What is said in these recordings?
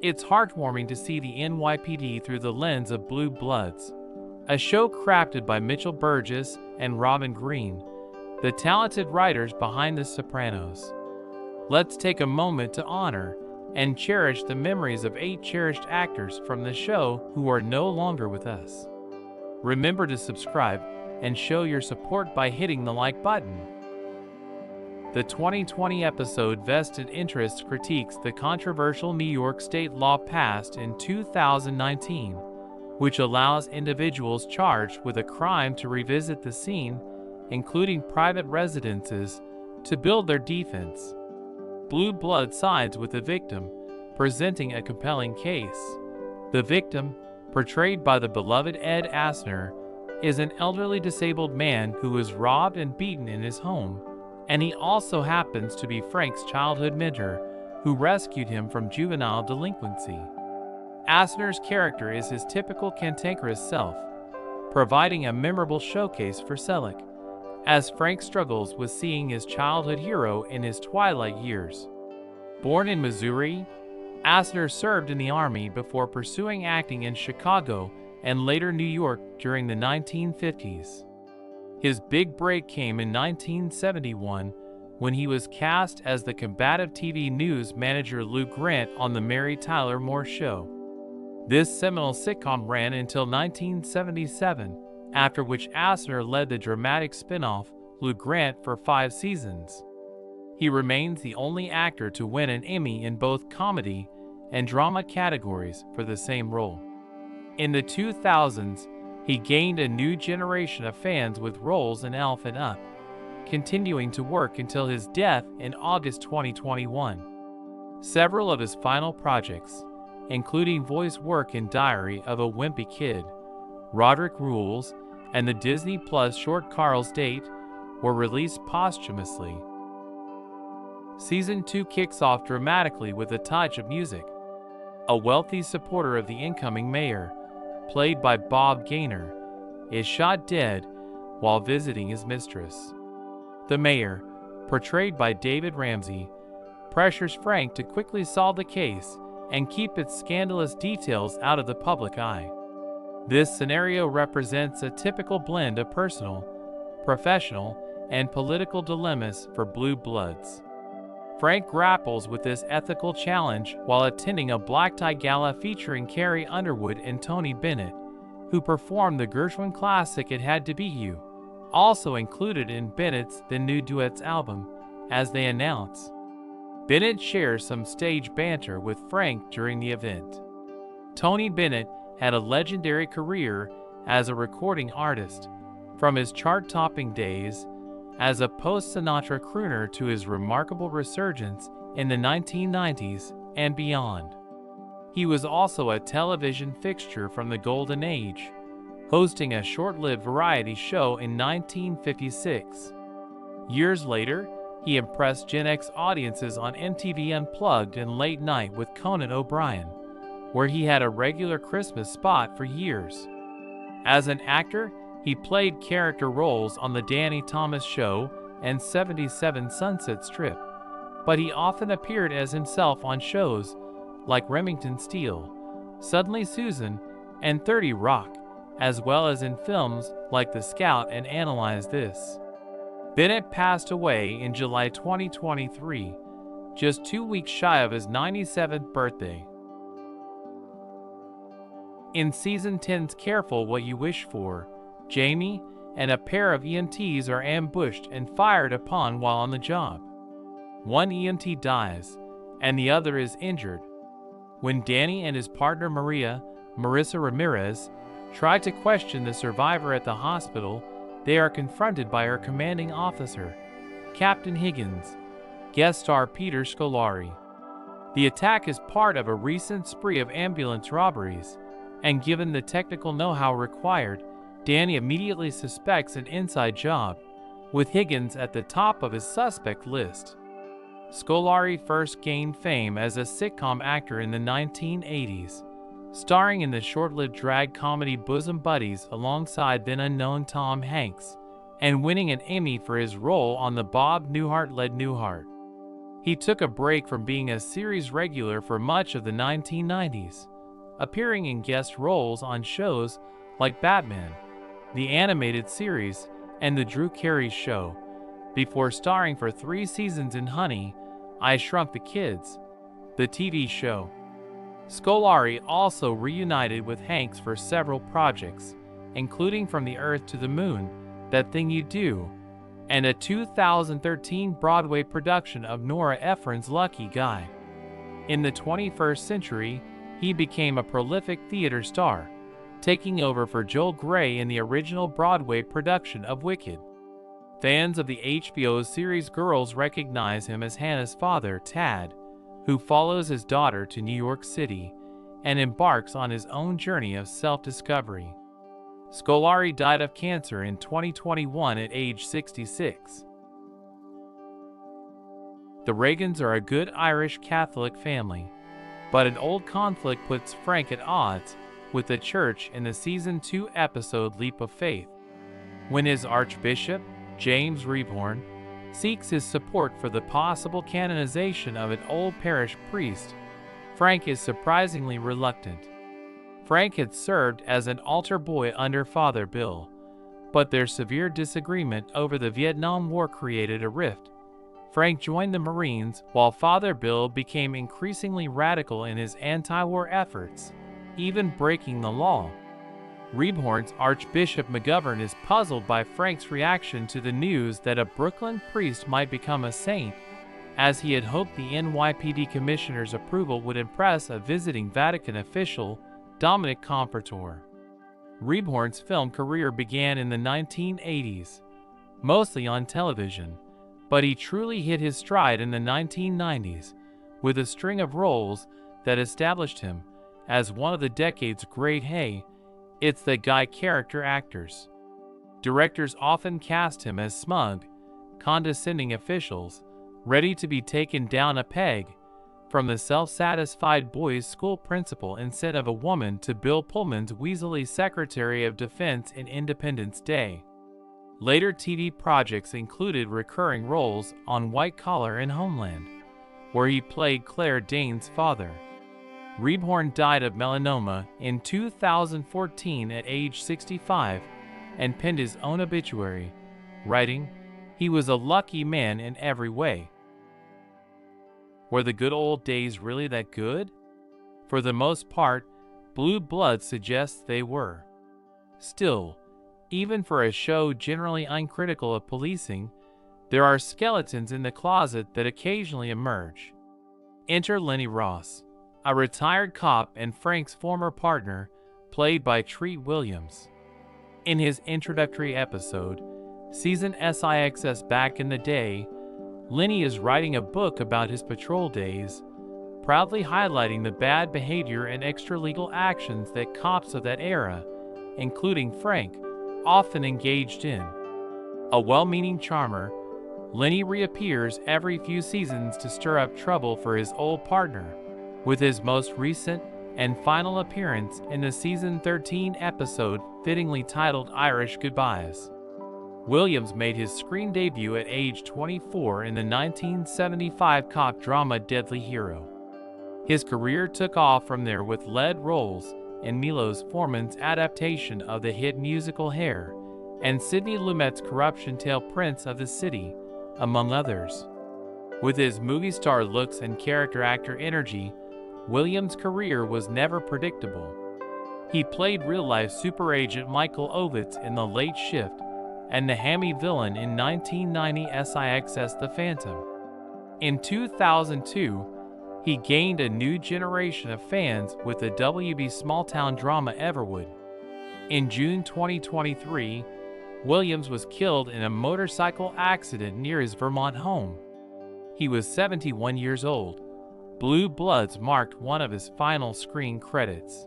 It's heartwarming to see the NYPD through the lens of Blue Bloods, a show crafted by Mitchell Burgess and Robin Green, the talented writers behind The Sopranos. Let's take a moment to honor and cherish the memories of 8 cherished actors from the show who are no longer with us. Remember to subscribe and show your support by hitting the like button. The 2020 episode Vested Interest critiques the controversial New York state law passed in 2019, which allows individuals charged with a crime to revisit the scene, including private residences, to build their defense. Blue Blood sides with the victim, presenting a compelling case. The victim, portrayed by the beloved Ed Asner, is an elderly disabled man who was robbed and beaten in his home, and he also happens to be Frank's childhood mentor, who rescued him from juvenile delinquency. Asner's character is his typical cantankerous self, providing a memorable showcase for Selleck, as Frank struggles with seeing his childhood hero in his twilight years. Born in Missouri, Asner served in the Army before pursuing acting in Chicago and later New York during the 1950s. His big break came in 1971 when he was cast as the combative TV news manager Lou Grant on The Mary Tyler Moore Show. This seminal sitcom ran until 1977, after which Asner led the dramatic spin-off Lou Grant for 5 seasons. He remains the only actor to win an Emmy in both comedy and drama categories for the same role. In the 2000s, he gained a new generation of fans with roles in Elf and Up, continuing to work until his death in August 2021. Several of his final projects, including voice work in Diary of a Wimpy Kid, Roderick Rules, and the Disney Plus short Carl's Date, were released posthumously. Season 2 kicks off dramatically with a touch of music. A wealthy supporter of the incoming mayor, played by Bob Gaynor, is shot dead while visiting his mistress. The mayor, portrayed by David Ramsey, pressures Frank to quickly solve the case and keep its scandalous details out of the public eye. This scenario represents a typical blend of personal, professional, and political dilemmas for Blue Bloods. Frank grapples with this ethical challenge while attending a black tie gala featuring Carrie Underwood and Tony Bennett, who performed the Gershwin classic It Had to Be You, also included in Bennett's The New Duets album, as they announce. Bennett shares some stage banter with Frank during the event. Tony Bennett had a legendary career as a recording artist, from his chart-topping days as a post-Sinatra crooner to his remarkable resurgence in the 1990s and beyond. He was also a television fixture from the Golden Age, hosting a short-lived variety show in 1956. Years later, he impressed Gen X audiences on MTV Unplugged and Late Night with Conan O'Brien, where he had a regular Christmas spot for years. As an actor, he played character roles on The Danny Thomas Show and 77 Sunset Strip, but he often appeared as himself on shows like Remington Steele, Suddenly Susan, and 30 Rock, as well as in films like The Scout and Analyze This. Bennett passed away in July 2023, just 2 weeks shy of his 97th birthday. In Season 10's Careful What You Wish For, Jamie and a pair of EMTs are ambushed and fired upon while on the job. One EMT dies, and the other is injured. When Danny and his partner Marissa Ramirez, try to question the survivor at the hospital, they are confronted by her commanding officer, Captain Higgins, guest star Peter Scolari. The attack is part of a recent spree of ambulance robberies, and given the technical know-how required, Danny immediately suspects an inside job, with Higgins at the top of his suspect list. Scolari first gained fame as a sitcom actor in the 1980s, starring in the short-lived drag comedy Bosom Buddies alongside then-unknown Tom Hanks, and winning an Emmy for his role on the Bob Newhart-led Newhart. He took a break from being a series regular for much of the 1990s, appearing in guest roles on shows like Batman, the animated series, and The Drew Carey Show, before starring for 3 seasons in Honey, I Shrunk the Kids, the TV show. Scolari also reunited with Hanks for several projects, including From the Earth to the Moon, That Thing You Do, and a 2013 Broadway production of Nora Ephron's Lucky Guy. In the 21st century, he became a prolific theater star, taking over for Joel Grey in the original Broadway production of Wicked. Fans of the HBO series Girls recognize him as Hannah's father, Tad, who follows his daughter to New York City and embarks on his own journey of self-discovery. Scolari died of cancer in 2021 at age 66. The Reagans are a good Irish Catholic family, but an old conflict puts Frank at odds with the church in the season 2 episode Leap of Faith, when his Archbishop, James Rebhorn, seeks his support for the possible canonization of an old parish priest. Frank is surprisingly reluctant. Frank had served as an altar boy under Father Bill, but their severe disagreement over the Vietnam War created a rift. Frank joined the Marines while Father Bill became increasingly radical in his anti-war efforts, even breaking the law. Rebhorn's Archbishop McGovern is puzzled by Frank's reaction to the news that a Brooklyn priest might become a saint, as he had hoped the NYPD commissioner's approval would impress a visiting Vatican official, Dominic Compertor. Rebhorn's film career began in the 1980s, mostly on television, but he truly hit his stride in the 1990s, with a string of roles that established him as one of the decade's great it's the guy character actors. Directors often cast him as smug, condescending officials, ready to be taken down a peg, from the self-satisfied boys' school principal instead of a woman to Bill Pullman's weaselly Secretary of Defense in Independence Day. Later TV projects included recurring roles on White Collar and Homeland, where he played Claire Danes' father. Rebhorn died of melanoma in 2014 at age 65 and penned his own obituary, writing, "He was a lucky man in every way." Were the good old days really that good? For the most part, Blue Bloods suggests they were. Still, even for a show generally uncritical of policing, there are skeletons in the closet that occasionally emerge. Enter Lenny Ross, a retired cop and Frank's former partner, played by Treat Williams. In his introductory episode, Season SIXS Back in the Day, Lenny is writing a book about his patrol days, proudly highlighting the bad behavior and extra-legal actions that cops of that era, including Frank, often engaged in. A well-meaning charmer, Lenny reappears every few seasons to stir up trouble for his old partner, with his most recent and final appearance in the season 13 episode fittingly titled Irish Goodbyes. Williams made his screen debut at age 24 in the 1975 cop drama Deadly Hero. His career took off from there with lead roles in Milos Forman's adaptation of the hit musical Hair and Sidney Lumet's corruption tale Prince of the City, among others. With his movie star looks and character actor energy, Williams' career was never predictable. He played real-life super agent Michael Ovitz in The Late Shift and the hammy villain in 1990 SIXS The Phantom. In 2002, he gained a new generation of fans with the WB small-town drama Everwood. In June 2023, Williams was killed in a motorcycle accident near his Vermont home. He was 71 years old. Blue Bloods marked one of his final screen credits.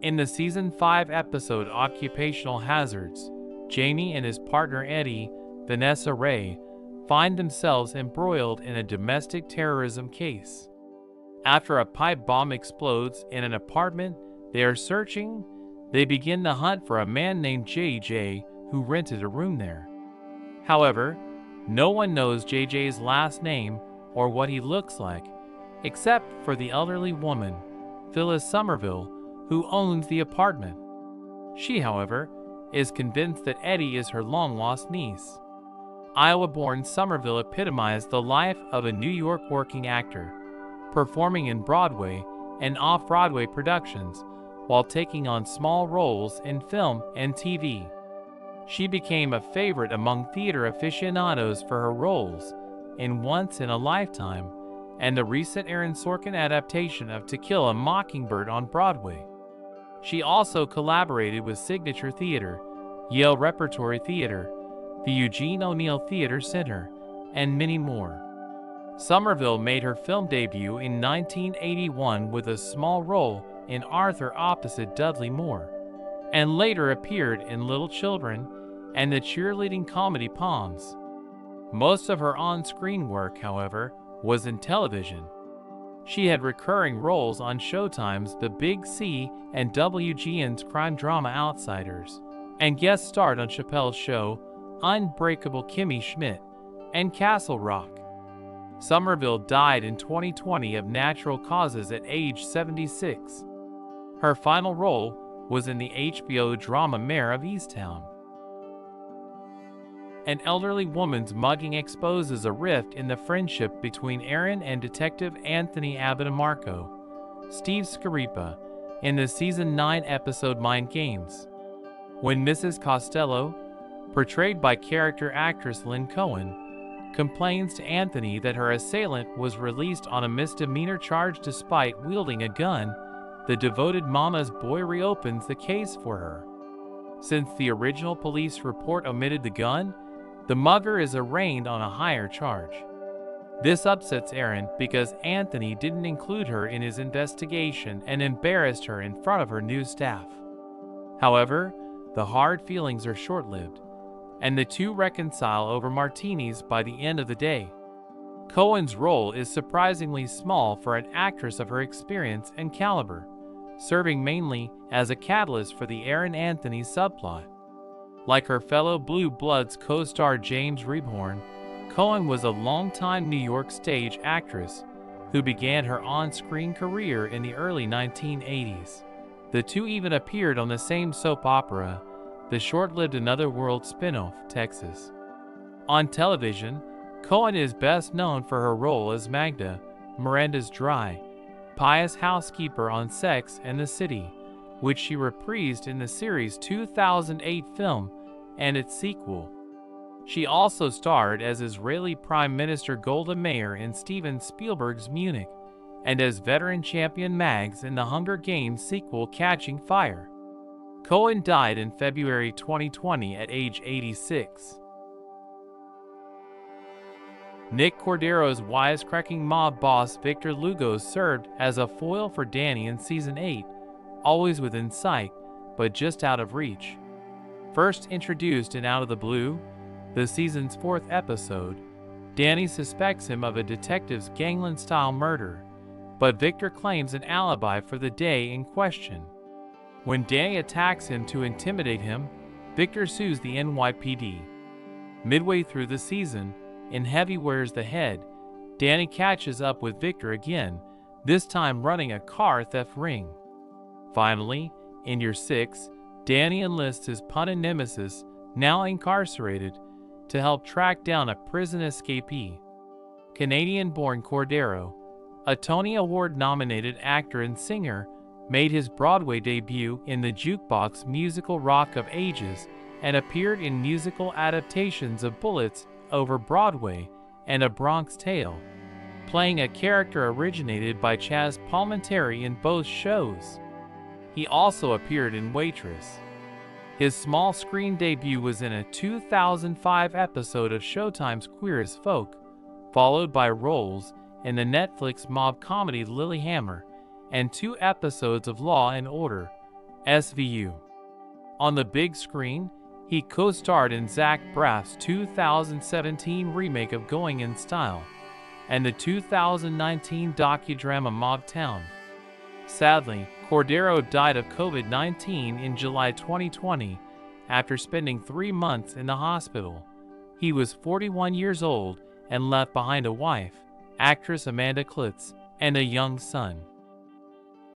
In the season 5 episode Occupational Hazards, Jamie and his partner Eddie, Vanessa Ray, find themselves embroiled in a domestic terrorism case. After a pipe bomb explodes in an apartment they are searching, they begin the hunt for a man named JJ who rented a room there. However, no one knows JJ's last name or what he looks like, except for the elderly woman, Phyllis Somerville, who owns the apartment. She, however, is convinced that Eddie is her long-lost niece. Iowa-born Somerville epitomized the life of a New York working actor, performing in Broadway and off-Broadway productions while taking on small roles in film and TV. She became a favorite among theater aficionados for her roles in Once in a Lifetime and the recent Aaron Sorkin adaptation of To Kill a Mockingbird on Broadway. She also collaborated with Signature Theater, Yale Repertory Theater, the Eugene O'Neill Theater Center, and many more. Somerville made her film debut in 1981 with a small role in Arthur opposite Dudley Moore, and later appeared in Little Children and the cheerleading comedy Palms. Most of her on-screen work, however, was in television. She had recurring roles on Showtime's The Big C and WGN's crime drama Outsiders, and guest starred on Chappelle's show Unbreakable Kimmy Schmidt and Castle Rock. Somerville died in 2020 of natural causes at age 76. Her final role was in the HBO drama Mare of Easttown. An elderly woman's mugging exposes a rift in the friendship between Aaron and Detective Anthony Abitamarco, Steve Scaripa, in the Season 9 episode Mind Games. When Mrs. Costello, portrayed by character actress Lynn Cohen, complains to Anthony that her assailant was released on a misdemeanor charge despite wielding a gun, the devoted mama's boy reopens the case for her. Since the original police report omitted the gun, the mugger is arraigned on a higher charge. This upsets Aaron because Anthony didn't include her in his investigation and embarrassed her in front of her new staff. However, the hard feelings are short-lived, and the two reconcile over martinis by the end of the day. Cohen's role is surprisingly small for an actress of her experience and caliber, serving mainly as a catalyst for the Aaron-Anthony subplot. Like her fellow Blue Bloods co-star James Rebhorn, Cohen was a longtime New York stage actress who began her on-screen career in the early 1980s. The two even appeared on the same soap opera, the short-lived Another World spin-off, Texas. On television, Cohen is best known for her role as Magda, Miranda's dry, pious housekeeper on Sex and the City, which she reprised in the series' 2008 film and its sequel. She also starred as Israeli Prime Minister Golda Meir in Steven Spielberg's Munich, and as veteran champion Mags in the Hunger Games sequel Catching Fire. Cohen died in February 2020 at age 86. Nick Cordero's wisecracking mob boss Victor Lugo served as a foil for Danny in Season 8, always within sight, but just out of reach. First introduced in Out of the Blue, the season's 4th episode, Danny suspects him of a detective's gangland-style murder, but Victor claims an alibi for the day in question. When Danny attacks him to intimidate him, Victor sues the NYPD. Midway through the season, in Heavy Wears the Head, Danny catches up with Victor again, this time running a car theft ring. Finally, in Year 6, Danny enlists his punted nemesis, now incarcerated, to help track down a prison escapee. Canadian-born Cordero, a Tony Award-nominated actor and singer, made his Broadway debut in the jukebox musical Rock of Ages and appeared in musical adaptations of Bullets Over Broadway and A Bronx Tale, playing a character originated by Chaz Palminteri in both shows. He also appeared in Waitress. His small screen debut was in a 2005 episode of Showtime's Queer as Folk, followed by roles in the Netflix mob comedy Lilyhammer and 2 episodes of Law and Order, SVU. On the big screen, he co-starred in Zach Braff's 2017 remake of Going in Style and the 2019 docudrama Mob-Town. Sadly, Cordero died of COVID-19 in July 2020 after spending 3 months in the hospital. He was 41 years old and left behind a wife, actress Amanda Klitz, and a young son.